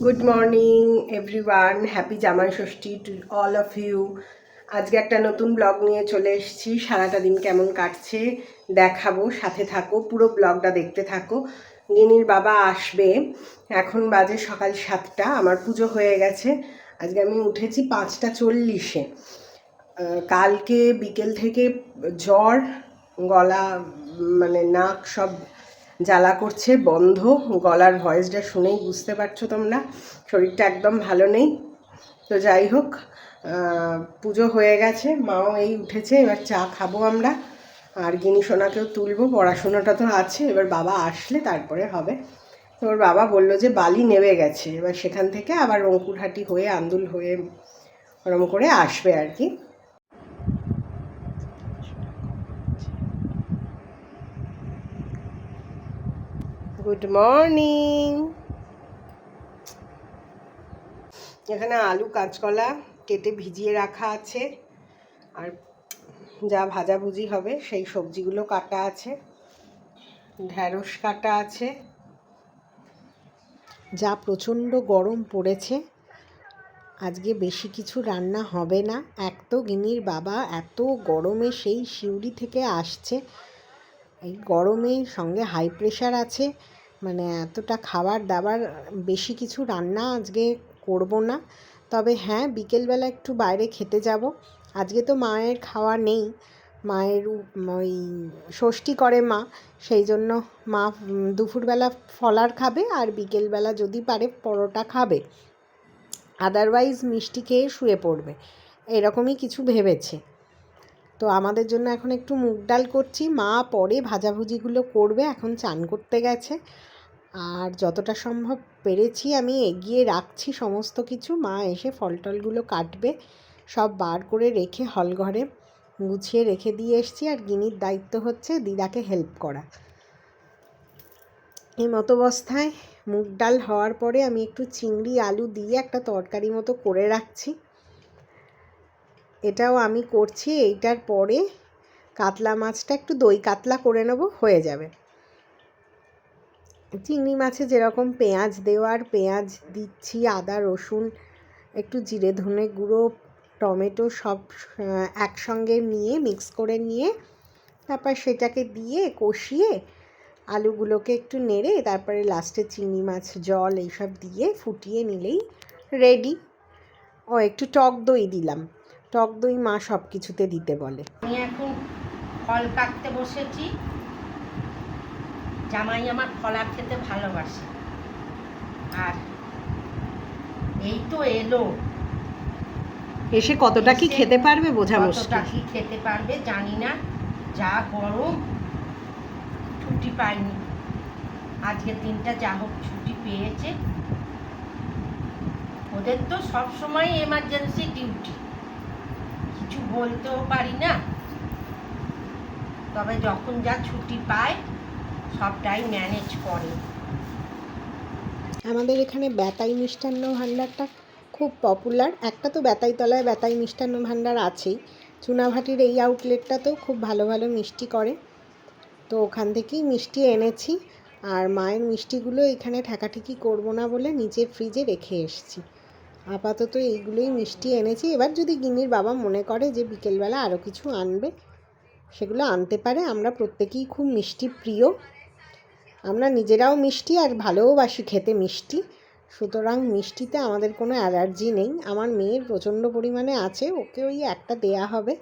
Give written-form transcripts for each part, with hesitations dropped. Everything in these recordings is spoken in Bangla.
গুড মর্নিং এভরিওয়ান, হ্যাপি জামাই ষষ্ঠী টু অল অফ ইউ। আজকে একটা নতুন ব্লগ নিয়ে চলে এসেছি। সারাটা দিন কেমন কাটছে দেখাবো, সাথে থাকো, পুরো ব্লগটা দেখতে থাকো। গিনির বাবা আসবে, এখন বাজে সকাল 7টা। আমার পুজো হয়ে গেছে। আজকে আমি উঠেছি 5টা 40-এ। কালকে বিকেল থেকে জ্বর, গলা মানে নাক সব জ্বালা করছে, বন্ধ। গলার ভয়েসটা শুনেই বুঝতে পারছো তোমরা, শরীরটা একদম ভালো নেই। তো যাই হোক, পুজো হয়ে গেছে, মাও এই উঠেছে, এবার চা খাবো আমরা। আর গিনি সোনাকেও তুলবো, পড়াশোনাটা তো আছে, এবার বাবা আসলে তারপরে হবে। তো ওর বাবা বললো যে বালি নেমে গেছে, এবার সেখান থেকে আবার রঙ্কুরহাটি হয়ে আন্দুল হয়ে ওরম করে আসবে আর কি। Good morning. এখানে আলু কাঁচকলা কেটে ভিজিয়ে রাখা আছে, আর যা ভাজাভুজি হবে সেই সবজিগুলো কাটা আছে, ঢ্যাঁড়স কাটা আছে। যা প্রচণ্ড গরম পড়েছে, আজকে বেশি কিছু রান্না হবে না। এক তো গিনির বাবা এত গরমে সেই সিউড়ি থেকে আসছে, এই গরমের সঙ্গে হাই প্রেশার আছে, মানে এতটা খাবার দাবার বেশি কিছু রান্না আজকে করব না। তবে হ্যাঁ, বিকেলবেলা একটু বাইরে খেতে যাব। আজকে তো মায়ের খাওয়া নেই, মায়ের ওই ষষ্ঠী করে মা, সেই জন্য মা দুপুরবেলা ফলার খাবে আর বিকেলবেলা যদি পারে পরোটা খাবে, আদারওয়াইজ মিষ্টি খেয়ে শুয়ে পড়বে, এরকমই কিছু ভেবেছে। তো আমাদের জন্য এখন একটু মুগ ডাল করছি, মা পরে ভাজাভুজিগুলো করবে, এখন চান করতে গেছে। আর যতটা সম্ভব পেরেছি আমি এগিয়ে রাখছি সমস্ত কিছু। মা এসে ফল টলগুলো কাটবে, সব বার করে রেখে হলঘরে গুছিয়ে রেখে দিয়ে এসছি। আর গিনির দায়িত্ব হচ্ছে দিদাকে হেল্প করা। এই মতো অবস্থায় মুগ ডাল হওয়ার পরে আমি একটু চিংড়ি আলু দিয়ে একটা তরকারি মতো করে রাখছি, এটাও আমি করছি। এইটার পরে কাতলা মাছটা একটু দই কাতলা করে নেব, হয়ে যাবে। চিংড়ি মাছে যেরকম পেঁয়াজ দেওয়ার পেঁয়াজ দিচ্ছি, আদা রসুন একটু জিরে ধনে গুঁড়ো টমেটো সব একসঙ্গে নিয়ে মিক্স করে নিয়ে তারপর সেটাকে দিয়ে কষিয়ে আলুগুলোকে একটু নেড়ে তারপরে লাস্টে চিংড়ি মাছ জল এইসব দিয়ে ফুটিয়ে নিলেই রেডি। ও একটু টক দই দিলাম, টক দই মা সব কিছুতে দিতে বলে। আমি এখন ফল কাটতে বসেছি। জামাই আমার ফলা খেতে ভালোবাসে, আর এই তো এলো। এসে কতটা কি খেতে পারবে বোঝা মুশকিল। কতটা কি খেতে পারবে জানি না, যা গরম। ছুটি পাইনি, আজকে দিনটা যা হোক ছুটি পেয়েছে। ওদের তো সবসময় এমার্জেন্সি ডিউটি, কিছু বলতেও পারি না। তবে যখন যা ছুটি পায় সবটাই ম্যানেজ করে। আমাদের এখানে বেতাই মিষ্টান্ন ভাণ্ডারটা খুব পপুলার। একটা তো বেতাইতলায় বেতাই মিষ্টান্ন ভাণ্ডার আছেই, চুনাভাটির এই আউটলেটটাতেও খুব ভালো ভালো মিষ্টি করে। তো ওখান থেকেই মিষ্টি এনেছি, আর মায়ের মিষ্টিগুলো এখানে ঠেকাঠেকি করবো না বলে নিচের ফ্রিজে রেখে এসেছি। আপাতত এইগুলোই মিষ্টি এনেছি। এবার যদি গিন্নির বাবা মনে করে যে বিকেলবেলা আরও কিছু আনবে, সেগুলো আনতে পারে। আমরা প্রত্যেকেই খুব মিষ্টি প্রিয়, আমরা নিজেরাও মিষ্টি আর ভালোবাসি খেতে মিষ্টি, সুতরাং মিষ্টিতে আমাদের কোনো অ্যালার্জি নেই। আমার মেয়ের প্রচণ্ড পরিমাণে আছে, ওকে ওই একটা দেয়া হবে।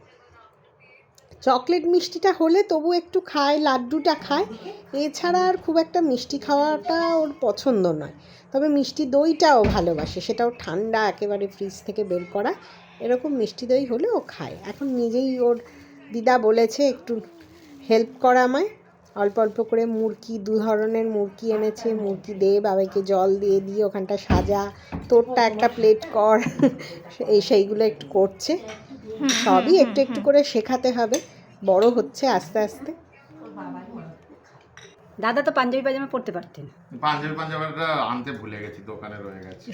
চকলেট মিষ্টিটা হলে তবু একটু খায়, লাড্ডুটা খায়, এছাড়া আর খুব একটা মিষ্টি খাওয়াটা ওর পছন্দ নয়। তবে মিষ্টি দইটাও ভালোবাসে, সেটাও ঠান্ডা একেবারে ফ্রিজ থেকে বের করা, এরকম মিষ্টি দই হলে ও খায়। এখন নিজেই ওর দিদা বলেছে একটু হেল্প করা আমায়, অল্প অল্প করে মুরকি, 2 ধরনের মুরকি এনেছে, মুরকি দে, বাবাইকে জল দিয়ে দিয়ে ওখানটা সাজা, তোরটা একটা প্লেট কর, সেইগুলো একটু করছে। সবই একটু একটু করে শেখাতে হবে, বড় হচ্ছে আস্তে আস্তে। দাদা তো পাঞ্জাবি পাজামা পরতে পারতেন। পাঞ্জাবিটা আনতে ভুলে গেছি, দোকানে রয়ে গেছে।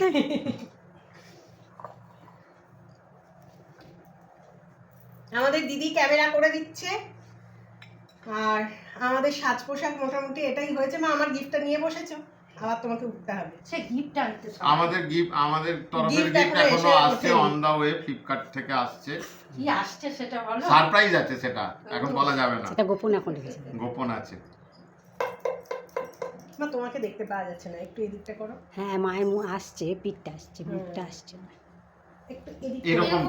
আমাদের দিদি ক্যামেরা করে দিচ্ছে, আর আমাদের সাজ পোশাক মোটামুটি এটাই হয়েছে। মা, আমার গিফটটা নিয়ে বসেছো? আবার তোমাকে উঠতে হবে। সে গিফট আনতে আমাদের তরফের Gift গিফট এখনো এখনো এসে আসছে, ওঠেনি। অন দা ওয়ে, ফ্লিপকার্ট থেকে আসছে। কি আসছে সেটা বলো। সারপ্রাইজ আছে, সেটা এখন বলা যাবে না, সেটা গোপন এখন রেখেছে। গোপন আছে। মা তোমাকে দেখতে পাওয়া যাচ্ছে না, একটু এদিকটা করো। হ্যাঁ, মায়ের মুখ আসছে, পিঠটা আসছে, মুখটা আসছে না। একটু এদিক এরকম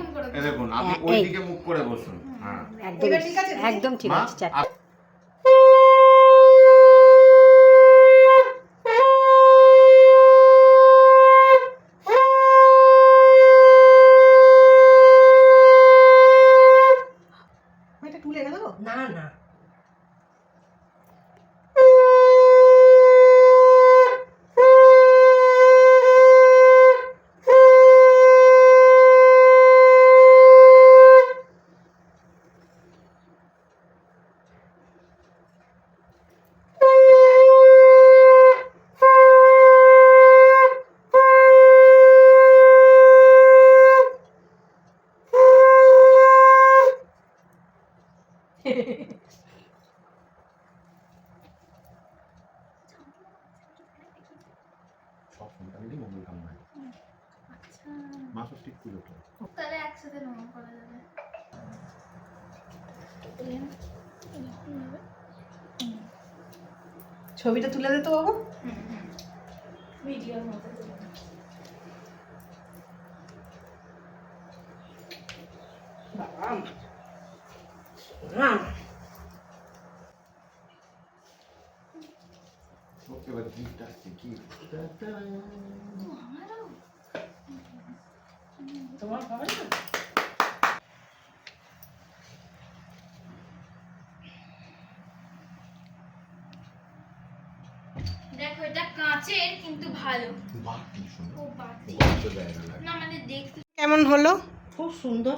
দেখুন, আপনি হ্যাঁ, ওই এই। দিকে মুখ করে বসুন। হ্যাঁ, একদম এবার ঠিক আছে দিদি? একদম ঠিক মা, আছে। চারটে। আপ- এটা তুলে এনে দেবো? না না, সব ফোনটা মিলে মঙ্গল কামনা। মা ষষ্ঠী পুজোটা তাহলে একসাথে নাম করা যাবে। ছবিটা তুলে দে তো বাবু। ভিডিওর মতো তুলে নাও। বাবা না, এবার গিফট আসছে, গিফট। আমারও তোমার হবে না? দেখো এটা কাঁচের কিন্তু ভালো। বাটি শুনো, ও বাটি তো জায়গা লাগে। না মানে দেখতে কেমন হলো? খুব সুন্দর।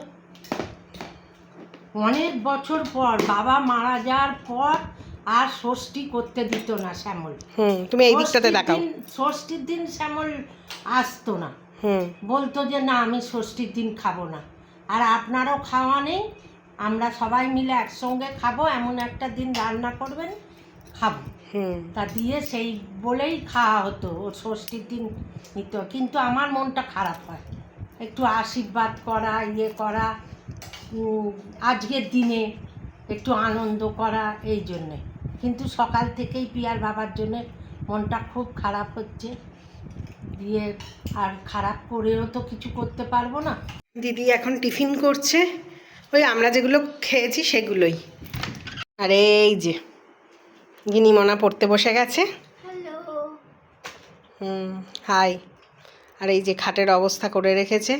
অনেক বছর পর, বাবা মারা যাওয়ার পর আর ষষ্ঠী করতে দিত না শ্যামল। তুমি এই দিকটাতে দেখাও। ষষ্ঠীর দিন শ্যামল আসতো না, বলতো যে না আমি ষষ্ঠীর দিন খাবো না। আর আপনারও খাওয়া নেই, আমরা সবাই মিলে একসঙ্গে খাবো, এমন একটা দিন রান্না করবেন, খাবো। তা দিয়ে সেই বলেই খাওয়া হতো, ও ষষ্ঠীর দিন নিত। কিন্তু আমার মনটা খারাপ হয়, একটু আশীর্বাদ করা, ইয়ে করা, আজকের দিনে একটু আনন্দ করা, এই জন্যে। কিন্তু সকাল থেকেই পিয়ার বাবার জন্যে মনটা খুব খারাপ হচ্ছে, দিয়ে আর খারাপ করেও তো কিছু করতে পারবো না। দিদি এখন টিফিন করছে, ওই আমরা যেগুলো খেয়েছি সেগুলোই। আর এই যে গিনিমনা পড়তে বসে গেছে। Hello hi. আর এই যে খাটের অবস্থা করে রেখেছে,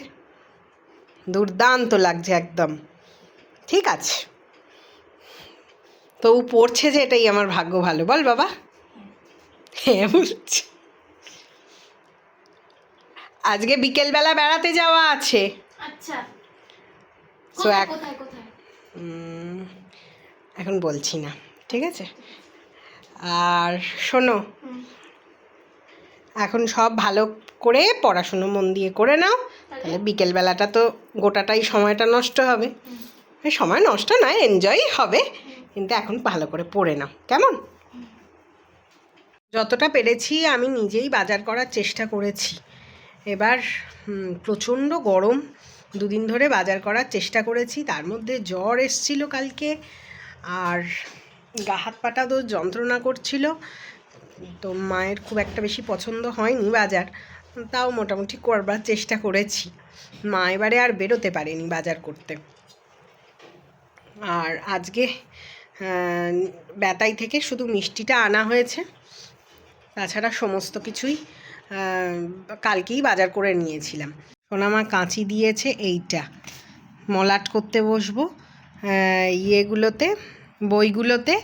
দুর্দান্ত লাগছে একদম। ঠিক আছে, তো ও পড়ছে যে, এটাই আমার ভাগ্য ভালো। বল বাবা। হ্যাঁ বলছি, আজকে বিকেলবেলা বেড়াতে যাওয়া আছে। আচ্ছা So, কোথায় কোথায় কোথায়? এখন বলছি না, ঠিক আছে? আর শোনো, এখন সব ভালো করে পড়াশুনো মন দিয়ে করে নাও, তাহলে বিকেলবেলাটা তো গোটাটাই সময়টা নষ্ট হবে। সময় নষ্ট নয়, এনজয় হবে, কিন্তু এখন ভালো করে পড়ে নাও, কেমন? যতটা পেরেছি আমি নিজেই বাজার করার চেষ্টা করেছি। এবার প্রচণ্ড গরম, দুদিন ধরে বাজার করার চেষ্টা করেছি, তার মধ্যে জ্বর এসছিল কালকে, আর গা হাত পাটা তো যন্ত্রণা করছিল। তো মায়ের খুব একটা বেশি পছন্দ হয়নি বাজার, তাও মোটামুটি করবার চেষ্টা করেছি। মা এবারে আর বেরোতে পারেনি বাজার করতে। আর আজকে বেতাই থেকে শুধু মিষ্টিটা আনা হয়েছে, তাছাড়া সমস্ত কিছুই কালকেই বাজার করে নিয়েছিলাম। সোনামা কাঁচি দিয়েছে, এইটা মলাট করতে বসবো ইয়েগুলোতে, বইগুলোতে।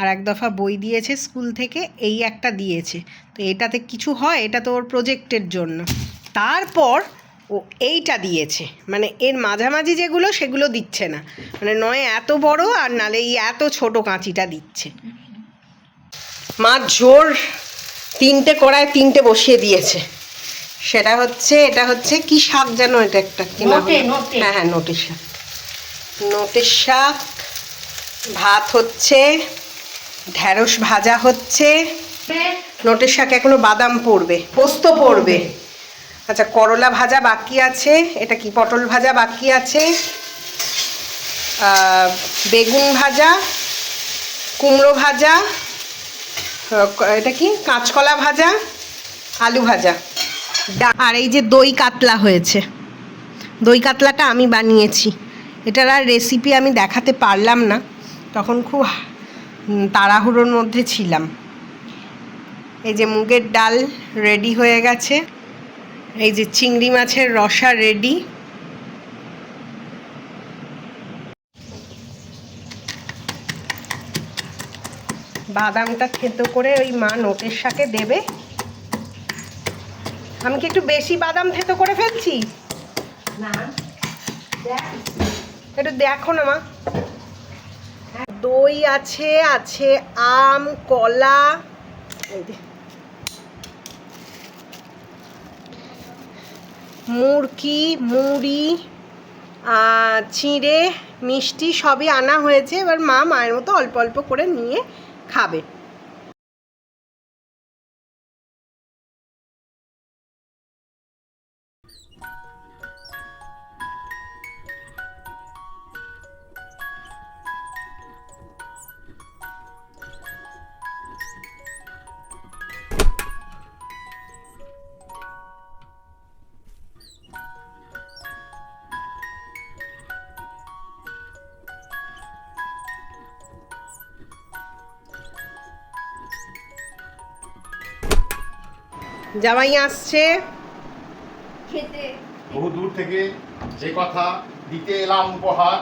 আর এক দফা বই দিয়েছে স্কুল থেকে, এই একটা দিয়েছে। তো এটাতে কিছু হয়, এটা তো ওর প্রজেক্টের জন্য। তারপর ও এইটা দিয়েছে, মানে এর মাঝামাঝি যেগুলো সেগুলো দিচ্ছে না, মানে নয় এত বড় আর নালে এই এত ছোট কাঁচিটা দিচ্ছে। মা জোর 3টে কড়ায় 3টে বসিয়ে দিয়েছে। সেটা হচ্ছে, এটা হচ্ছে কি শাক যেন, এটা একটা হ্যাঁ হ্যাঁ নোটের শাক। নোটের শাক, ভাত হচ্ছে, ঢ্যাঁড়স ভাজা হচ্ছে, নোটের শাকে এখনো বাদাম পড়বে, পোস্ত পড়বে। আচ্ছা, করলা ভাজা বাকি আছে, এটা কি পটল ভাজা বাকি আছে, বেগুন ভাজা, কুমড়ো ভাজা, এটা কি কাঁচকলা ভাজা, আলু ভাজা, আর এই যে দই কাতলা হয়েছে। দই কাতলাটা আমি বানিয়েছি। এটার আর রেসিপি আমি দেখাতে পারলাম না, তখন খুব তাড়াহুড়োর মধ্যে ছিলাম। এই যে মুগের ডাল রেডি হয়ে গেছে, এই যে চিংড়ি মাছের রসা রেডি। বাদামটা থেতো করে ওই মা নোটের শাকে দেবে। আমি কি একটু বেশি বাদাম থেতো করে ফেলছি? না, একটু দেখো না মা। দই আছে, আছে আম, কলা, এই যে মুরকি, মুড়ি, চিঁড়ে, মিষ্টি সবই আনা হয়েছে। এবার মা মায়ের মতো অল্প অল্প করে নিয়ে খাবে। জামাই আসছে খেতে। বহু দূর থেকে যে কথা দিতে এলাম উপহার,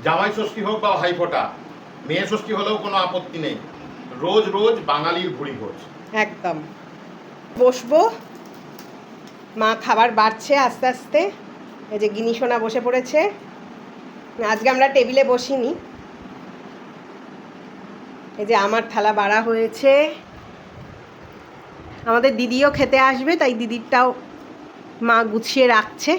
জামাই ষষ্ঠী হোক বা ভাইফোঁটা, মেয়ে ষষ্ঠী হলেও কোনো আপত্তি নেই। রোজ রোজ বাঙালির ভুড়ি ভোজ। একদম। বসবো, মা খাবার বাড়ছে আস্তে আস্তে। এই যে গিনি সোনা বসে পড়েছে। আজকে আমরা টেবিলে বসিনি, এই যে আমার থালা বাড়া হয়েছে। আমাদের দিদিও খেতে আসবে, তাই দিদিরটাও মা গুছিয়ে রাখছে।